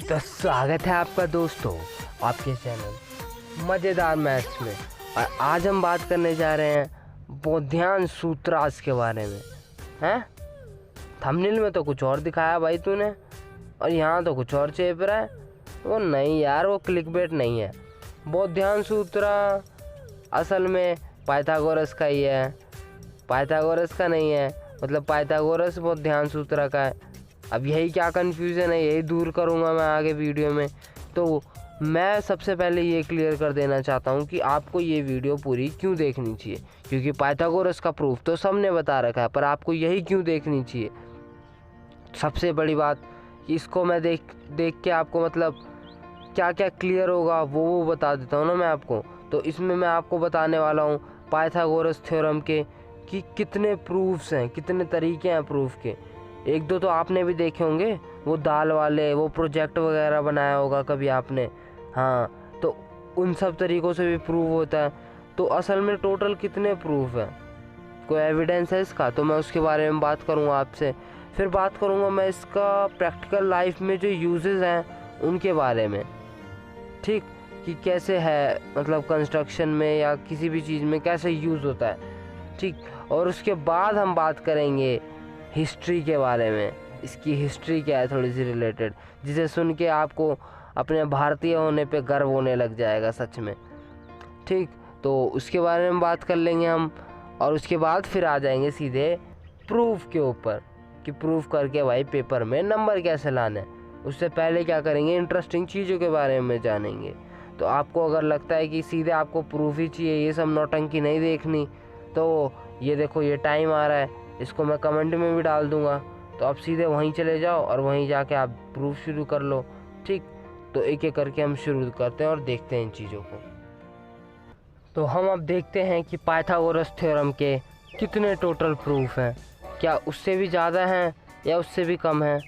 तो स्वागत है आपका दोस्तों आपके चैनल मज़ेदार मैथ्स में। और आज हम बात करने जा रहे हैं बोधियान सूत्रास के बारे में। हैं थंबनेल में तो कुछ और दिखाया भाई तूने, और यहाँ तो कुछ और चेप रहा है। वो नहीं यार, वो क्लिकबेट नहीं है। बोधियान सूत्र असल में पाइथागोरस का ही है, पाइथागोरस का नहीं है। मतलब पाइथागोरस बोधियान सूत्र का है। अब यही क्या कन्फ्यूज़न है, यही दूर करूँगा मैं आगे वीडियो में। तो मैं सबसे पहले ये क्लियर कर देना चाहता हूँ कि आपको ये वीडियो पूरी क्यों देखनी चाहिए, क्योंकि पाइथागोरस का प्रूफ तो सबने बता रखा है, पर आपको यही क्यों देखनी चाहिए। सबसे बड़ी बात कि इसको मैं देख के आपको मतलब क्या क्या क्लियर होगा वो बता देता हूँ ना मैं आपको। तो इसमें मैं आपको बताने वाला हूँ पाइथागोरस थ्योरम के कि कितने प्रूफ्स हैं, कितने तरीके हैं प्रूफ के। एक दो तो आपने भी देखे होंगे, वो दाल वाले, वो प्रोजेक्ट वगैरह बनाया होगा कभी आपने। हाँ, तो उन सब तरीक़ों से भी प्रूव होता है। तो असल में टोटल कितने प्रूफ हैं, कोई एविडेंस है इसका, तो मैं उसके बारे में बात करूँगा आपसे। फिर बात करूँगा मैं इसका प्रैक्टिकल लाइफ में जो यूजेस हैं उनके बारे में, ठीक, कि कैसे है मतलब कंस्ट्रक्शन में या किसी भी चीज़ में कैसे यूज़ होता है, ठीक। और उसके बाद हम बात करेंगे हिस्ट्री के बारे में, इसकी हिस्ट्री क्या है थोड़ी सी रिलेटेड, जिसे सुन के आपको अपने भारतीय होने पे गर्व होने लग जाएगा सच में, ठीक। तो उसके बारे में बात कर लेंगे हम, और उसके बाद फिर आ जाएंगे सीधे प्रूफ के ऊपर कि प्रूफ करके भाई पेपर में नंबर कैसे लाने। उससे पहले क्या करेंगे, इंटरेस्टिंग चीज़ों के बारे में जानेंगे। तो आपको अगर लगता है कि सीधे आपको प्रूफ ही चाहिए, ये सब नौटंकी नहीं देखनी, तो ये देखो ये टाइम आ रहा है, इसको मैं कमेंट में भी डाल दूंगा, तो आप सीधे वहीं चले जाओ और वहीं जाके आप प्रूफ शुरू कर लो, ठीक। तो एक एक करके हम शुरू करते हैं और देखते हैं इन चीज़ों को। तो हम अब देखते हैं कि पाइथागोरस थ्योरम के कितने टोटल प्रूफ हैं, क्या उससे भी ज़्यादा हैं या उससे भी कम हैं।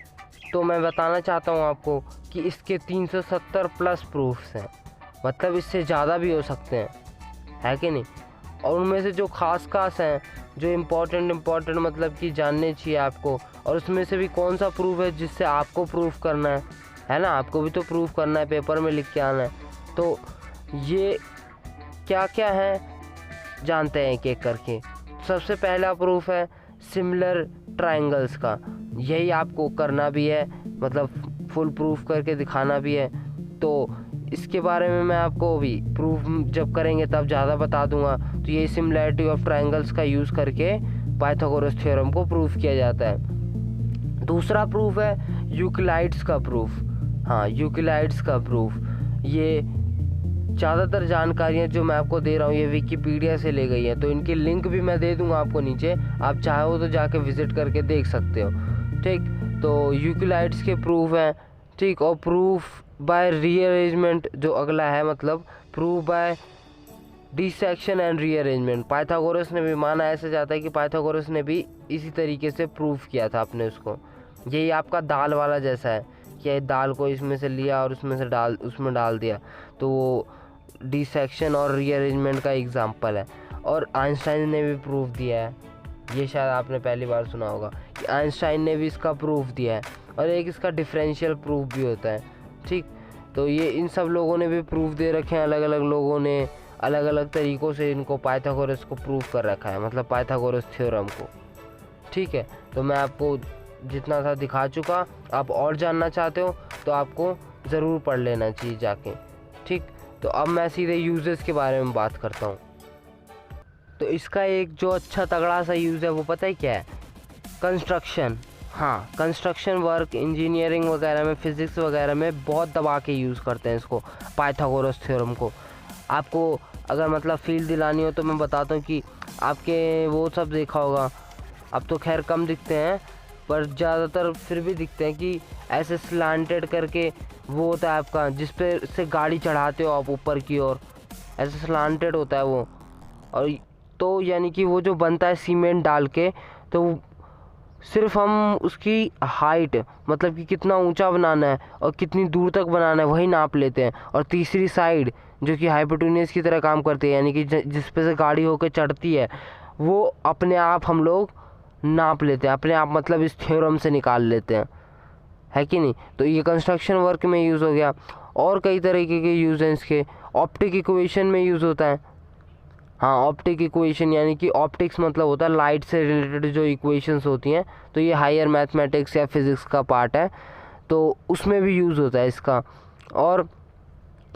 तो मैं बताना चाहता हूँ आपको कि इसके 370 प्लस प्रूफ्स हैं, मतलब इससे ज़्यादा भी हो सकते हैं, है कि नहीं। और उनमें से जो खास हैं, जो इम्पोर्टेंट मतलब कि जानने चाहिए आपको, और उसमें से भी कौन सा प्रूफ है जिससे आपको प्रूफ करना है ना, आपको भी तो प्रूफ करना है, पेपर में लिख के आना है। तो ये क्या क्या है जानते हैं एक एक करके। सबसे पहला प्रूफ है सिमिलर ट्रायंगल्स का, यही आपको करना भी है, मतलब फुल प्रूफ करके दिखाना भी है। तो इसके बारे में मैं आपको भी प्रूफ जब करेंगे तब ज़्यादा बता दूंगा। तो ये सिमिलैरिटी ऑफ ट्रायंगल्स का यूज़ करके पाइथागोरस थ्योरम को प्रूफ किया जाता है। दूसरा प्रूफ है यूक्लिड्स का प्रूफ। हाँ, यूक्लिड्स का प्रूफ, ये ज़्यादातर जानकारियाँ जो मैं आपको दे रहा हूँ ये विकिपीडिया से ले गई है, तो इनकी लिंक भी मैं दे दूँगा आपको नीचे, आप चाहो तो जाके विज़िट करके देख सकते हो, ठीक। तो यूक्लिड्स के प्रूफ हैं, ठीक। और प्रूफ बाय रीअरेंजमेंट जो अगला है, मतलब proof by dissection and rearrangement, Pythagoras ने भी माना, ऐसे जाता है कि पाइथागोरस ने भी इसी तरीके से प्रूफ किया था अपने उसको। यही आपका दाल वाला जैसा है कि दाल को इसमें से लिया और उसमें डाल दिया, तो वो डिसेक्शन और रीअरेंजमेंट का एग्जाम्पल है। और आइंस्टाइन ने भी प्रूफ दिया है, ये शायद आपने पहली बार सुना होगा कि आइंस्टाइन ने भी इसका प्रूफ दिया है। और एक इसका डिफरेंशियल प्रूफ भी होता है, ठीक। तो ये इन सब लोगों ने भी प्रूफ दे रखे हैं, अलग अलग लोगों ने अलग अलग तरीक़ों से इनको पाइथागोरस को प्रूफ कर रखा है, मतलब पाइथागोरस थ्योरम को, ठीक है। तो मैं आपको जितना था दिखा चुका, आप और जानना चाहते हो तो आपको ज़रूर पढ़ लेना चाहिए जाके, ठीक। तो अब मैं सीधे यूजेस के बारे में बात करता हूँ। तो इसका एक जो अच्छा तगड़ा सा यूज़ है वो पता है क्या है, कंस्ट्रक्शन। हाँ, कंस्ट्रक्शन वर्क, इंजीनियरिंग वगैरह में, फिज़िक्स वगैरह में बहुत दबा के यूज़ करते हैं इसको, पाइथागोरस थ्योरम को। आपको अगर मतलब फील दिलानी हो तो मैं बताता हूँ कि आपके वो सब देखा होगा, अब तो खैर कम दिखते हैं पर ज़्यादातर फिर भी दिखते हैं कि ऐसे स्लांटेड करके वो होता है आपका, जिस पे से गाड़ी चढ़ाते हो आप ऊपर की ओर, ऐसे स्लांटेड होता है वो। और तो यानी कि वो जो बनता है सीमेंट डाल के, तो सिर्फ हम उसकी हाइट, मतलब कि कितना ऊंचा बनाना है और कितनी दूर तक बनाना है, वही नाप लेते हैं। और तीसरी साइड जो कि हाइपोटेन्यूज की तरह काम करती है, यानी कि जिस पे से गाड़ी होकर चढ़ती है, वो अपने आप हम लोग नाप लेते हैं, अपने आप मतलब इस थ्योरम से निकाल लेते हैं, है कि नहीं। तो ये कंस्ट्रक्शन वर्क में यूज़ हो गया। और कई तरीके के यूज़ हैं इसके। ऑप्टिक इक्वेशन में यूज़ होता है। हाँ, ऑप्टिक इक्वेशन यानी कि ऑप्टिक्स मतलब होता है लाइट से रिलेटेड जो इक्वेशंस होती हैं, तो ये हायर मैथमेटिक्स या फिज़िक्स का पार्ट है, तो उसमें भी यूज़ होता है इसका। और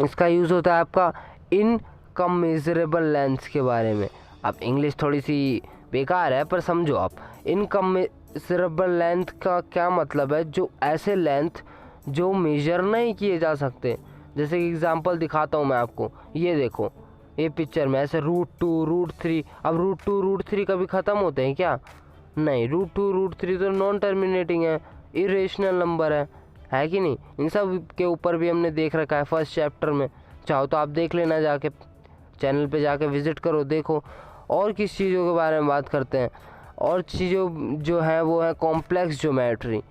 इसका यूज़ होता है आपका इनकमेजरेबल लेंथ्स के बारे में। अब इंग्लिश थोड़ी सी बेकार है पर समझो आप, इनकमेजरेबल लेंथ का क्या मतलब है, जो ऐसे लेंथ जो मेजर नहीं किए जा सकते। जैसे कि एग्जांपल दिखाता हूँ मैं आपको, ये देखो ये पिक्चर में ऐसे √2 √3। अब √2 √3 कभी ख़त्म होते हैं क्या? नहीं, √2 √3 तो नॉन टर्मिनेटिंग है, इरेशनल नंबर है कि नहीं। इन सब के ऊपर भी हमने देख रखा है फर्स्ट चैप्टर में, चाहो तो आप देख लेना, जाके चैनल पे जाके विज़िट करो, देखो। और किस चीज़ों के बारे में बात करते हैं, और चीज़ों जो है वो है कॉम्प्लेक्स ज्योमेट्री।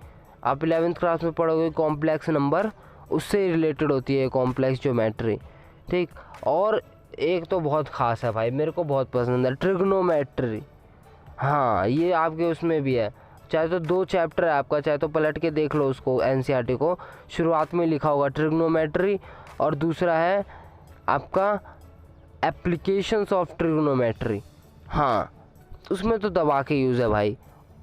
आप 11th क्लास में पढ़ोगे कॉम्प्लेक्स नंबर, उससे रिलेटेड होती है कॉम्प्लेक्स ज्योमेट्री, ठीक। और एक तो बहुत ख़ास है भाई, मेरे को बहुत पसंद है, ट्रिग्नोमेट्री। हाँ, ये आपके उसमें भी है, चाहे तो 2 चैप्टर है आपका, चाहे तो पलट के देख लो उसको, एनसीईआरटी को शुरुआत में लिखा होगा ट्रिग्नोमेट्री, और दूसरा है आपका एप्लीकेशंस ऑफ ट्रिग्नोमेट्री। हाँ, उसमें तो दबा के यूज़ है भाई।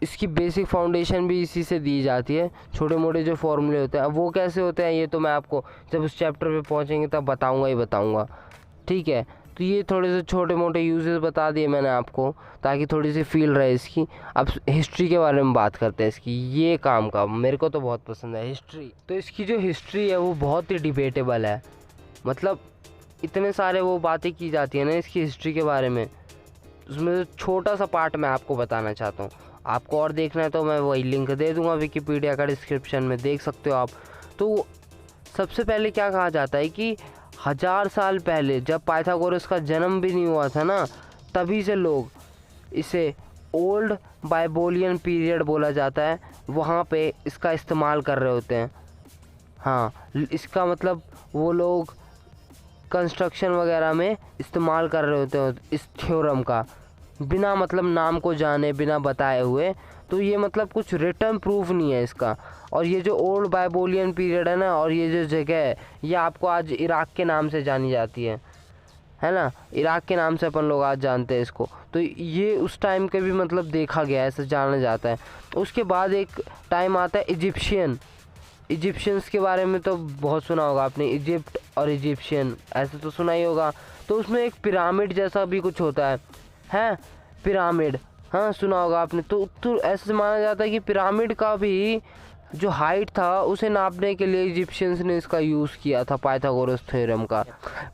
इसकी बेसिक फाउंडेशन भी इसी से दी जाती है, छोटे मोटे जो फॉर्मूले होते हैं। अब वो कैसे होते हैं ये तो मैं आपको जब उस चैप्टर पे पहुंचेंगे तब बताऊंगा ही बताऊंगा, ठीक है। तो ये थोड़े से छोटे मोटे यूजेस बता दिए मैंने आपको, ताकि थोड़ी सी फील रहे इसकी। अब हिस्ट्री के बारे में बात करते हैं इसकी। ये काम का मेरे को तो बहुत पसंद है हिस्ट्री। तो इसकी जो हिस्ट्री है वो बहुत ही डिबेटेबल है, मतलब इतने सारे वो बातें की जाती है ना इसकी हिस्ट्री के बारे में। उसमें छोटा सा पार्ट मैं आपको बताना चाहता हूँ। आपको और देखना है तो मैं वही लिंक दे दूँगा विकिपीडिया का डिस्क्रिप्शन में, देख सकते हो आप। तो सबसे पहले क्या कहा जाता है कि 1000 साल पहले, जब पाइथागोरस का जन्म भी नहीं हुआ था ना, तभी से लोग इसे ओल्ड बाइबोलियन पीरियड बोला जाता है, वहाँ पे इसका इस्तेमाल कर रहे होते हैं। हाँ, इसका मतलब वो लोग कंस्ट्रक्शन वगैरह में इस्तेमाल कर रहे होते हैं इस थ्योरम का, बिना मतलब नाम को जाने, बिना बताए हुए। तो ये मतलब कुछ रिटर्न प्रूफ नहीं है इसका। और ये जो ओल्ड बाइबोलियन पीरियड है ना, और ये जो जगह है, ये आपको आज इराक के नाम से जानी जाती है ना, इराक के नाम से अपन लोग आज जानते हैं इसको। तो ये उस टाइम के भी मतलब देखा गया है, ऐसा जाना जाता है। उसके बाद एक टाइम आता है इजिप्शियंस के बारे में तो बहुत सुना होगा आपने, इजिप्ट और इजिप्शियन ऐसे तो सुना ही होगा। तो उसमें एक पिरामिड जैसा भी कुछ होता है पिरामिड, हाँ सुना होगा आपने। तो ऐसे माना जाता है कि पिरामिड का भी जो हाइट था उसे नापने के लिए इजिप्शियंस ने इसका यूज़ किया था, पाइथागोरस थ्योरम का।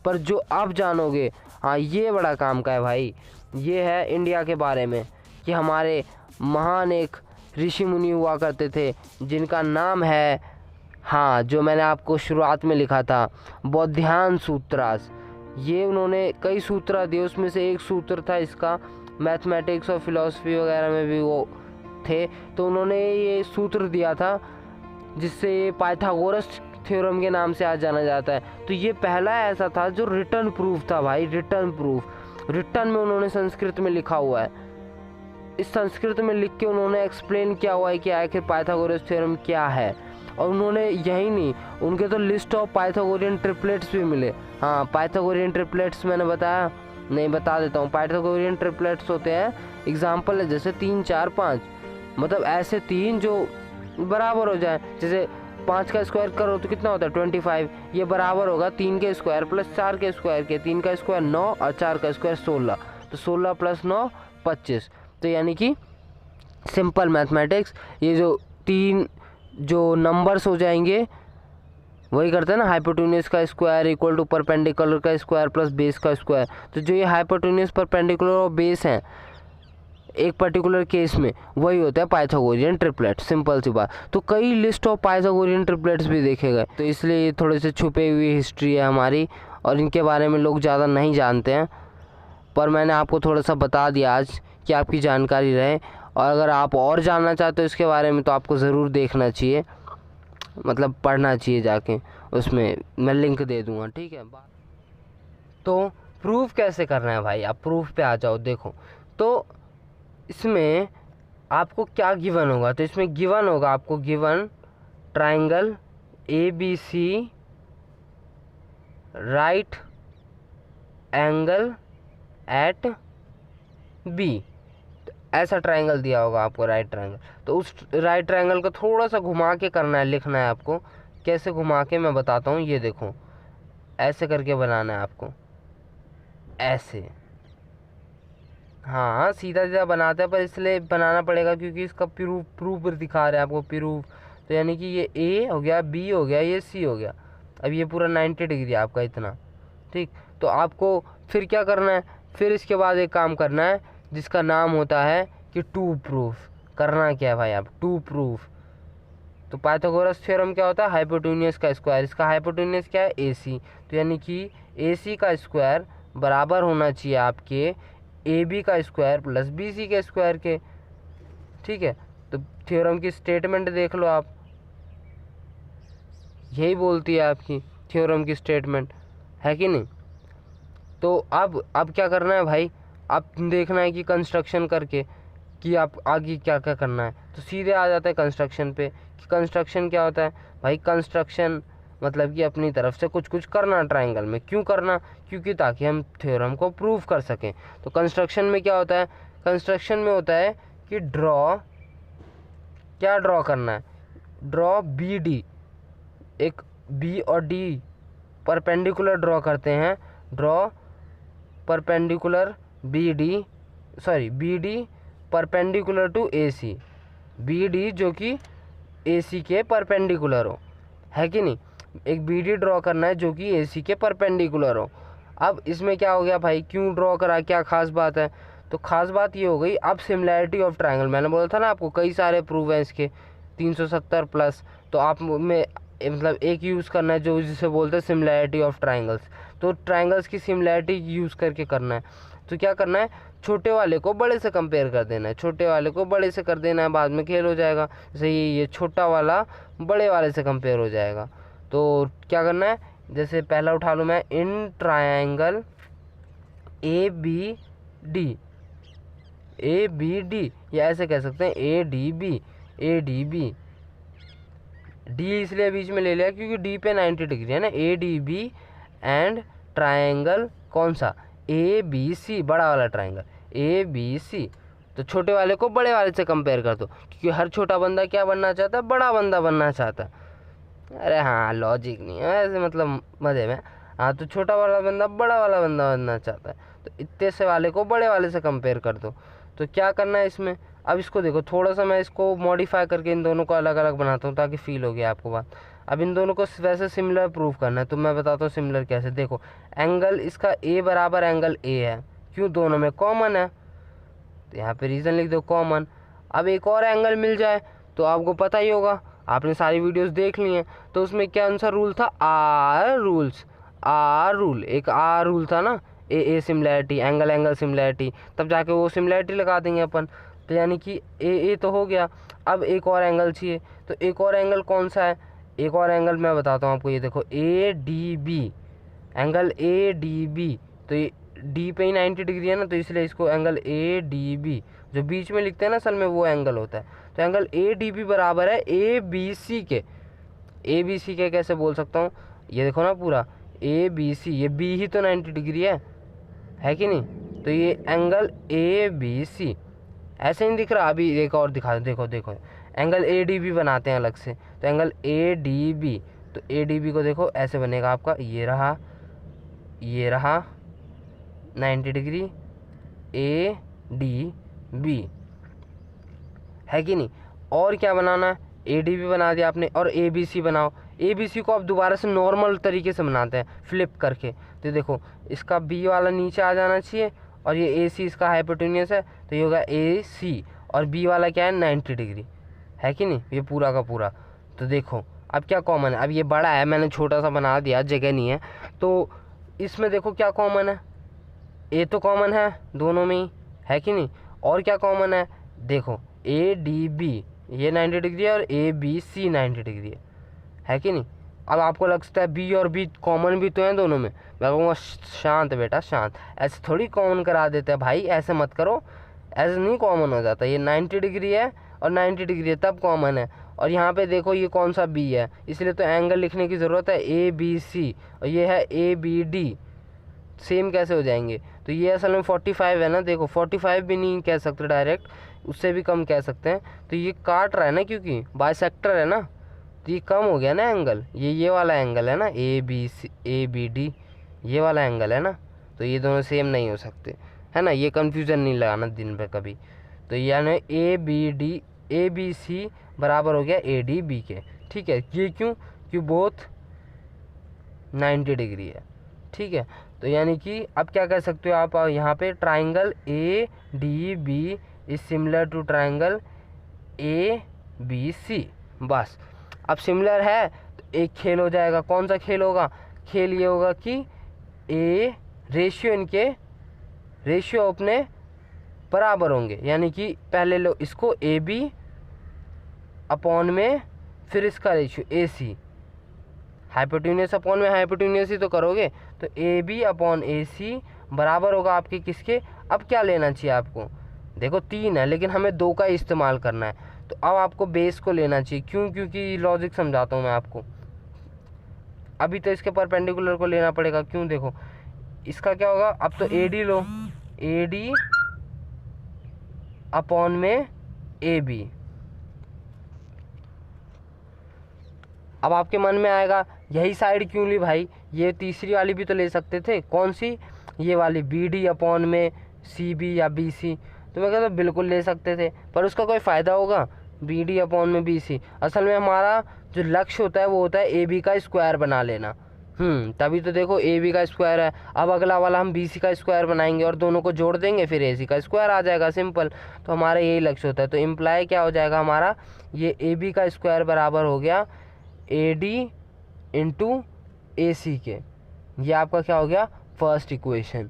पर जो आप जानोगे, हाँ ये बड़ा काम का है भाई, ये है इंडिया के बारे में कि हमारे महान एक ऋषि मुनि हुआ करते थे जिनका नाम है, हाँ जो मैंने आपको शुरुआत में लिखा था, बौद्धायन सूत्रास। ये उन्होंने कई सूत्र दिए, उसमें से एक सूत्र था इसका, मैथमेटिक्स और फिलॉसफी वगैरह में भी वो थे। तो उन्होंने ये सूत्र दिया था जिससे ये पाइथागोरस थ्योरम के नाम से आज जाना जाता है। तो ये पहला ऐसा था जो रिटर्न प्रूफ था भाई, रिटर्न प्रूफ। रिटर्न में उन्होंने संस्कृत में लिखा हुआ है, इस संस्कृत में लिख के उन्होंने एक्सप्लेन किया हुआ है कि आखिर पाइथागोरस थ्योरम क्या है। और उन्होंने यही नहीं, उनके तो लिस्ट ऑफ पाइथागोरियन ट्रिपलेट्स भी मिले। हाँ, पाइथागोरियन ट्रिपलेट्स मैंने बताया नहीं, बता देता हूँ। पाइथागोरियन ट्रिपलेट्स होते हैं, एग्जाम्पल है जैसे 3 4 5, मतलब ऐसे 3 जो बराबर हो जाए। जैसे 5 का स्क्वायर करो तो कितना होता है 25, ये बराबर होगा 3 के स्क्वायर प्लस 4 के स्क्वायर के। 3 का स्क्वायर 9 और 4 का स्क्वायर 16, तो 16 प्लस 9 25। तो यानी कि सिंपल मैथमेटिक्स, ये जो 3 जो नंबर्स हो जाएंगे वही करते हैं ना, हाइपोटेन्यूज का स्क्वायर इक्वल टू परपेंडिकुलर का स्क्वायर प्लस बेस का स्क्वायर। तो जो ये हाइपोटेन्यूज, परपेंडिकुलर और बेस हैं एक पर्टिकुलर केस में, वही होता है पाइथागोरियन ट्रिपलेट, सिंपल सी बात। तो कई लिस्ट ऑफ पाइथागोरियन ट्रिपलेट्स भी देखे गए। तो इसलिए ये थोड़े से छुपे हुई हिस्ट्री है हमारी, और इनके बारे में लोग ज़्यादा नहीं जानते हैं। पर मैंने आपको थोड़ा सा बता दिया आज कि आपकी जानकारी रहे। और अगर आप और जानना चाहते हो इसके बारे में तो आपको ज़रूर देखना चाहिए, मतलब पढ़ना चाहिए जाके, उसमें मैं लिंक दे दूँगा, ठीक है। तो प्रूफ कैसे करना है भाई, आप प्रूफ पे आ जाओ। देखो तो इसमें आपको क्या गिवन होगा, तो इसमें गिवन होगा आपको, given triangle ABC right angle at B। ऐसा ट्राइंगल दिया होगा आपको, राइट ट्राइंगल। तो उस राइट ट्राइंगल को थोड़ा सा घुमा के करना है, लिखना है आपको। कैसे घुमा के मैं बताता हूँ, ये देखो ऐसे करके बनाना है आपको, ऐसे। हाँ सीधा सीधा बनाते हैं, पर इसलिए बनाना पड़ेगा क्योंकि इसका प्रूफ दिखा रहे हैं आपको, प्रूफ। तो यानी कि ये A हो गया, B हो गया, ये C हो गया। अब ये पूरा 90 डिग्री आपका इतना, ठीक। तो आपको फिर क्या करना है, फिर इसके बाद एक काम करना है जिसका नाम होता है कि टू प्रूफ। करना क्या है भाई, आप टू प्रूफ। तो पाइथागोरस थ्योरम क्या होता है, हाइपोटेन्यूज का स्क्वायर। इसका हाइपोटेन्यूज क्या है, AC। तो यानी कि AC का स्क्वायर बराबर होना चाहिए आपके AB का स्क्वायर प्लस BC के स्क्वायर के, ठीक है। तो थ्योरम की स्टेटमेंट देख लो आप, यही बोलती है आपकी थ्योरम की स्टेटमेंट, है कि नहीं। तो अब क्या करना है भाई, अब देखना है कि कंस्ट्रक्शन करके कि आप आगे क्या क्या करना है। तो सीधे आ जाता है कंस्ट्रक्शन पे कि कंस्ट्रक्शन क्या होता है भाई। कंस्ट्रक्शन मतलब कि अपनी तरफ से कुछ कुछ करना ट्राइंगल में। क्यों करना, क्योंकि ताकि हम थ्योरम को प्रूव कर सकें। तो कंस्ट्रक्शन में क्या होता है, कंस्ट्रक्शन में होता है कि क्या ड्रॉ करना है, ड्रॉ BD। एक B और D परपेंडिकुलर ड्रॉ करते हैं, draw perpendicular BD perpendicular to AC। BD जो कि AC के परपेंडिकुलर हो, है कि नहीं। एक BD ड्रॉ करना है जो कि AC के परपेंडिकुलर हो। अब इसमें क्या हो गया भाई, क्यों ड्रॉ करा, क्या खास बात है। तो खास बात ये हो गई, अब सिमिलैरिटी ऑफ ट्राइंगल, मैंने बोला था ना आपको कई सारे प्रूफ हैं इसके 370 प्लस। तो आप में मतलब एक यूज़ करना है जो जिसे बोलते हैं सिमिलैरिटी ऑफ ट्राइंगल्स। तो ट्राइंगल्स की सिमिलैरिटी यूज़ करके करना है। तो क्या करना है, छोटे वाले को बड़े से कंपेयर कर देना है, छोटे वाले को बड़े से कर देना है, बाद में खेल हो जाएगा। जैसे ये छोटा वाला बड़े वाले से कंपेयर हो जाएगा। तो क्या करना है, जैसे पहला उठा लूँ मैं, इन ट्राइंगल ABD, या ऐसे कह सकते हैं ADB। डी इसलिए बीच में ले लिया क्योंकि डी पे 90 डिग्री है ना, ADB एंड ट्राइंगल कौन सा, ABC, बड़ा वाला ट्राइंगल ABC। तो छोटे वाले को बड़े वाले से कंपेयर कर दो, क्योंकि हर छोटा बंदा क्या बनना चाहता है, बड़ा बंदा बनना चाहता है। अरे हाँ लॉजिक नहीं है ऐसे, मतलब मज़े में। हाँ तो छोटा वाला बंदा बड़ा वाला बंदा बनना चाहता है, तो इतने से वाले को बड़े वाले से कंपेयर कर दो। तो क्या करना है इसमें, अब इसको देखो थोड़ा सा मैं इसको मॉडिफाई करके इन दोनों को अलग अलग बनाता हूँ ताकि फील हो गया आपको बात। अब इन दोनों को वैसे सिमिलर प्रूव करना है, तो मैं बताता हूँ सिमिलर कैसे। देखो एंगल इसका A बराबर एंगल A है, क्यों, दोनों में कॉमन है। तो यहाँ पे रीज़न लिख दो कॉमन। अब एक और एंगल मिल जाए तो आपको पता ही होगा, आपने सारी वीडियोस देख ली हैं, तो उसमें क्या आंसर रूल था, R रूल, एक R रूल था ना, A सिमिलैरिटी, एंगल सिमिलैरिटी, तब जाके वो सिमिलैरिटी लगा देंगे अपन। तो यानी कि A तो हो गया। अब एक और एंगल चाहिए, तो एक और एंगल कौन सा है, एक और एंगल मैं बताता हूँ आपको, ये देखो ADB, एंगल ADB। तो ये डी पे ही 90 डिग्री है ना, तो इसलिए इसको एंगल ADB जो बीच में लिखते हैं ना असल में वो एंगल होता है। तो एंगल ADB बराबर है ABC के। ABC के कैसे बोल सकता हूँ, ये देखो ना पूरा ABC, ये B ही तो 90 डिग्री है कि नहीं। तो ये एंगल ABC ऐसे नहीं दिख रहा, अभी एक और दिखा दो, देखो एंगल ADB बनाते हैं अलग से। तो एंगल ADB, तो ADB को देखो ऐसे बनेगा आपका, ये रहा 90 डिग्री ADB, है कि नहीं। और क्या बनाना है, ADB बना दिया आपने, और ABC बनाओ। ABC को आप दोबारा से नॉर्मल तरीके से बनाते हैं फ्लिप करके। तो देखो इसका B वाला नीचे आ जाना चाहिए, और ये AC इसका हाइपोटेन्यूस है, तो ये होगा AC, और B वाला क्या है 90 डिग्री, है कि नहीं, ये पूरा का पूरा। तो देखो अब क्या कॉमन है, अब ये बड़ा है मैंने छोटा सा बना दिया, जगह नहीं है। तो इसमें देखो क्या कॉमन है, A तो कॉमन है दोनों में ही, है कि नहीं। और क्या कॉमन है, देखो ADB ये 90 डिग्री है, और ABC 90 डिग्री है कि नहीं। अब आपको लगता है B और B कॉमन भी तो हैं दोनों में, मैं कहूँगा शांत बेटा शांत, ऐसे थोड़ी कॉमन करा देते हैं भाई, ऐसे मत करो, ऐसे नहीं कॉमन हो जाता। ये 90 डिग्री है और 90 डिग्री है तब कॉमन है, और यहाँ पे देखो ये कौन सा बी है, इसलिए तो एंगल लिखने की ज़रूरत है ABC, और ये है ABD। सेम कैसे हो जाएंगे? तो ये असल में 45 है ना, देखो 45 भी नहीं कह सकते डायरेक्ट, उससे भी कम कह सकते हैं। तो ये काट रहा है ना, क्योंकि बाइसेक्टर है ना, तो ये कम हो गया ना एंगल। ये वाला एंगल है ना ABD, ये वाला एंगल है ना, तो ये दोनों सेम नहीं हो सकते, है ना। ये कन्फ्यूज़न नहीं लगाना दिन पे कभी। तो यानी ABC बराबर हो गया ADB के, ठीक है। ये क्यों बोथ 90 डिग्री है, ठीक है। तो यानी कि अब क्या कह सकते हो आप यहाँ पे, triangle ADB is similar to triangle ABC। बस अब सिमिलर है तो एक खेल हो जाएगा। कौन सा खेल होगा? खेल ये होगा कि रेशियो अपने बराबर होंगे, यानी कि पहले लो इसको AB अपॉन में, फिर इसका रेशियो AC, हाइपोटेन्यूस अपॉन में हाइपोटेन्यूस ही तो करोगे। तो AB अपॉन AC बराबर होगा आपके किसके? अब क्या लेना चाहिए आपको? देखो 3 है, लेकिन हमें 2 का इस्तेमाल करना है, तो अब आपको बेस को लेना चाहिए। क्यों? क्योंकि लॉजिक समझाता हूँ मैं आपको। अभी तो इसके परपेंडिकुलर को लेना पड़ेगा। क्यों? देखो इसका क्या होगा, अब तो AD लो, AD अपॉन में AB। अब आपके मन में आएगा यही साइड क्यों ली भाई, ये तीसरी वाली भी तो ले सकते थे। कौन सी? ये वाली BD अपॉन में CB या BC। तो मैं कहता बिल्कुल ले सकते थे, पर उसका कोई फ़ायदा होगा? BD अपॉन में BC, असल में हमारा जो लक्ष्य होता है वो होता है AB का स्क्वायर बना लेना। तभी तो देखो AB का स्क्वायर है। अब अगला वाला हम BC का स्क्वायर बनाएंगे और दोनों को जोड़ देंगे, फिर AC का स्क्वायर आ जाएगा, सिंपल। तो हमारा यही लक्ष्य होता है। तो इम्प्लाई क्या हो जाएगा हमारा, ये AB का स्क्वायर बराबर हो गया AD इंटू AC के। ये आपका क्या हो गया? First equation.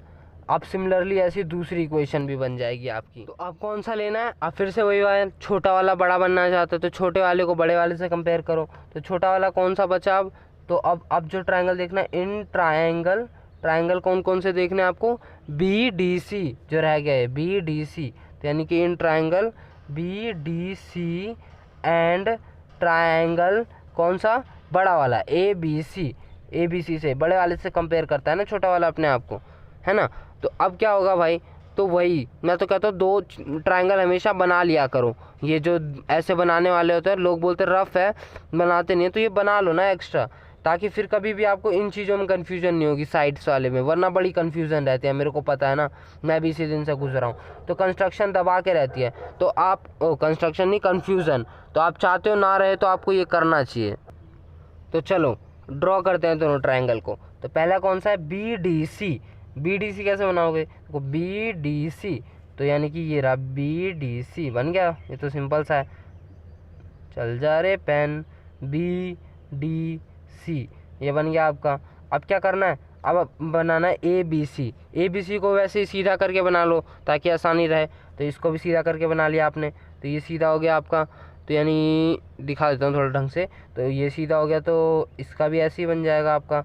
अब सिमिलरली ऐसी दूसरी इक्वेशन भी बन जाएगी आपकी। तो अब कौन सा लेना है? अब फिर से वही वाला, छोटा वाला बड़ा बनना चाहते हो तो छोटे वाले को बड़े वाले से कंपेयर करो। तो छोटा वाला कौन सा बचा अब? तो अब जो ट्रायंगल देखना है, इन ट्रायंगल कौन कौन से देखने हैं आपको? BDC जो रह गया है, BDC। तो यानी कि in triangle BDC and triangle कौन सा? बड़ा वाला ABC से, बड़े वाले से कंपेयर करता है ना छोटा वाला अपने आप को, है ना। तो अब क्या होगा भाई, तो वही मैं तो कहता हूँ 2 ट्रायंगल हमेशा बना लिया करो। ये जो ऐसे बनाने वाले होते हैं, लोग बोलते हैं रफ है, बनाते नहीं है, तो ये बना लो ना एक्स्ट्रा, ताकि फिर कभी भी आपको इन चीज़ों में कन्फ्यूजन नहीं होगी साइड्स वाले में, वरना बड़ी कन्फ्यूजन रहती है। मेरे को पता है ना, मैं भी इसी दिन से गुजरा हूँ। तो कंस्ट्रक्शन दबा के रहती है, तो आप कंस्ट्रक्शन नहीं, कन्फ्यूज़न। तो आप चाहते हो ना रहे, तो आपको ये करना चाहिए। तो चलो ड्रॉ करते हैं दोनों ट्रायंगल को। तो पहला कौन सा है? BDC कैसे बनाओगे? देखो BDC, तो यानी कि ये रहा BDC बन गया, ये तो सिंपल सा है। चल जा रे पेन, BDC ये बन गया आपका। अब क्या करना है? अब बनाना है ABC को वैसे ही सीधा करके बना लो ताकि आसानी रहे। तो इसको भी सीधा करके बना लिया आपने, तो ये सीधा हो गया आपका। तो यानी दिखा देता हूँ थोड़ा ढंग से, तो ये सीधा हो गया, तो इसका भी ऐसे ही बन जाएगा आपका।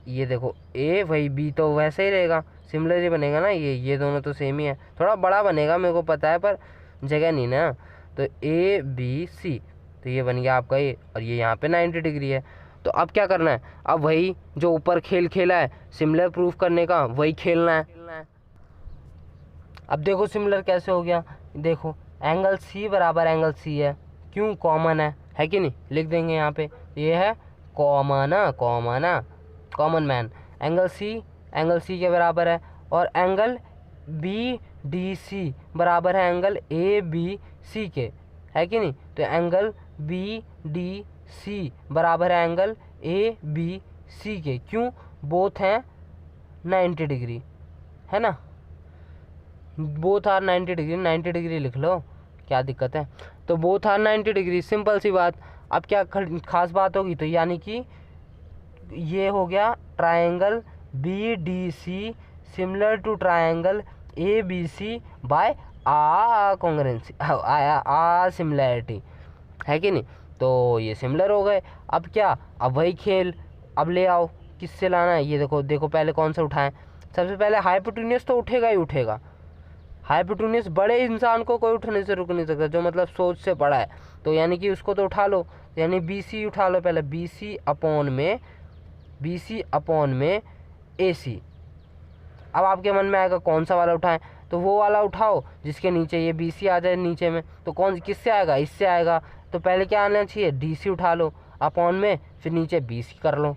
ये देखो A, वही B तो वैसे ही रहेगा, सिमिलर ही बनेगा ना। ये दोनों तो सेम ही है, थोड़ा बड़ा बनेगा मेरे को पता है, पर जगह नहीं ना। तो ABC, तो ये बन गया आपका ये, और ये यहाँ पे 90 डिग्री है। तो अब क्या करना है? अब वही जो ऊपर खेल खेला है सिमिलर प्रूफ करने का, वही खेलना है। अब देखो सिमिलर कैसे हो गया, देखो एंगल C बराबर एंगल C है। क्यों? कॉमन है कि नहीं? लिख देंगे यहाँ पे, ये है कॉमन मैन। एंगल C के बराबर है, और एंगल BDC बराबर है एंगल ABC के, है कि नहीं? तो एंगल BDC बराबर है एंगल ABC के। क्यों? बोथ हैं 90 डिग्री, है ना। बोथ आर 90 डिग्री, 90 डिग्री लिख लो, क्या दिक्कत है। तो बोथ आर 90 डिग्री, सिंपल सी बात। अब क्या खास बात होगी? तो यानी कि ये हो गया triangle BDC similar to triangle ABC by congruency, similarity, है कि नहीं। तो ये सिमिलर हो गए। अब क्या? अब वही खेल अब ले आओ, किससे लाना है? ये देखो पहले कौन सा उठाएं? सबसे पहले हाइपोटेन्यूस तो उठेगा ही उठेगा, हाइपोटेन्यूस बड़े इंसान को कोई उठने से रुक नहीं सकता, जो मतलब सोच से बड़ा है, तो यानी कि उसको तो उठा लो, यानी BC उठा लो पहले, BC अपॉन में AC। अब आपके मन में आएगा कौन सा वाला उठाएं, तो वो वाला उठाओ जिसके नीचे ये BC आ जाए नीचे में, तो कौन किससे आएगा, इससे आएगा। तो पहले क्या आना चाहिए, DC उठा लो अपॉन में, फिर नीचे BC कर लो,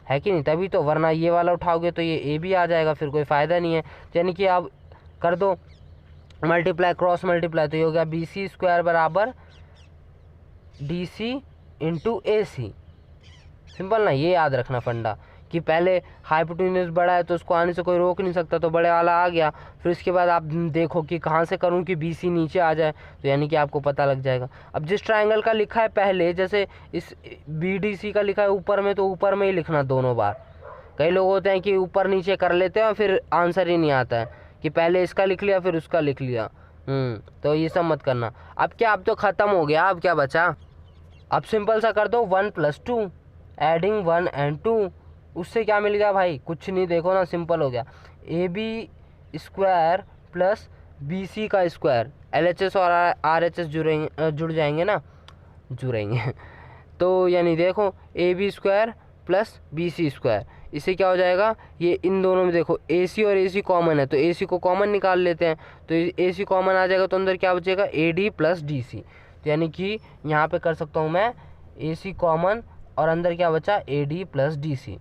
है कि नहीं, तभी तो, वरना ये वाला उठाओगे तो ये AB आ जाएगा, फिर कोई फ़ायदा नहीं है। यानी कि आप कर दो मल्टीप्लाई, क्रॉस मल्टीप्लाई, तो ये हो गया BC स्क्वायर बराबर DC इंटू AC। सिंपल ना, ये याद रखना फंडा कि पहले हाइपोटेन्यूस बड़ा है तो उसको आने से कोई रोक नहीं सकता, तो बड़े वाला आ गया, फिर उसके बाद आप देखो कि कहाँ से करूँ कि BC नीचे आ जाए, तो यानी कि आपको पता लग जाएगा। अब जिस ट्रायंगल का लिखा है पहले, जैसे इस BDC का लिखा है ऊपर में, तो ऊपर में ही लिखना दोनों बार। कई लोग होते हैं कि ऊपर नीचे कर लेते हैं और फिर आंसर ही नहीं आता है, कि पहले इसका लिख लिया फिर उसका लिख लिया। तो ये सब मत करना। अब क्या, अब तो ख़त्म हो गया, अब क्या बचा, अब सिंपल सा कर दो 1 + 2, एडिंग 1 and 2, उससे क्या मिल गया भाई, कुछ नहीं, देखो ना, सिंपल हो गया, AB स्क्वायर प्लस BC का स्क्वायर, LHS और RHS जुड़ जाएंगे ना, जुड़ेंगे तो यानी देखो AB square plus BC square, इससे क्या हो जाएगा, ये इन दोनों में देखो AC और AC कॉमन है, तो AC को कॉमन निकाल लेते हैं, तो AC कॉमन आ जाएगा, तो अंदर क्या बचेगा, AD प्लस DC। तो यानी कि यहाँ पे कर सकता हूँ मैं AC कॉमन, और अंदर क्या बचा, AD प्लस DC।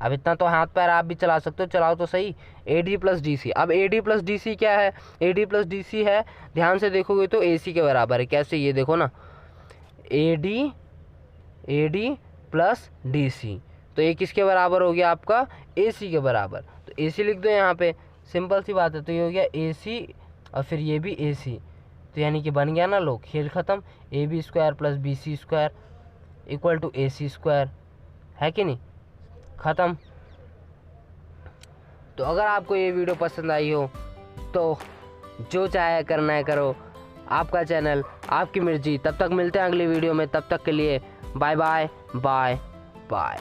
अब इतना तो हाथ पैर आप भी चला सकते हो, चलाओ तो सही, AD प्लस DC। अब AD प्लस DC क्या है, AD प्लस DC है, ध्यान से देखोगे तो AC के बराबर है। कैसे, ये देखो ना, AD प्लस DC, तो ये किसके बराबर हो गया आपका, AC के बराबर, तो AC लिख दो यहाँ पे, सिंपल सी बात है। तो ये हो गया AC और फिर ये भी AC, तो यानी कि बन गया ना लोग, खेल ख़त्म, AB square plus BC square equal to AC square, है कि नहीं, ख़त्म। तो अगर आपको ये वीडियो पसंद आई हो तो जो चाहे करना है करो, आपका चैनल, आपकी मर्जी। तब तक मिलते हैं अगली वीडियो में, तब तक के लिए बाय बाय बाय बाय।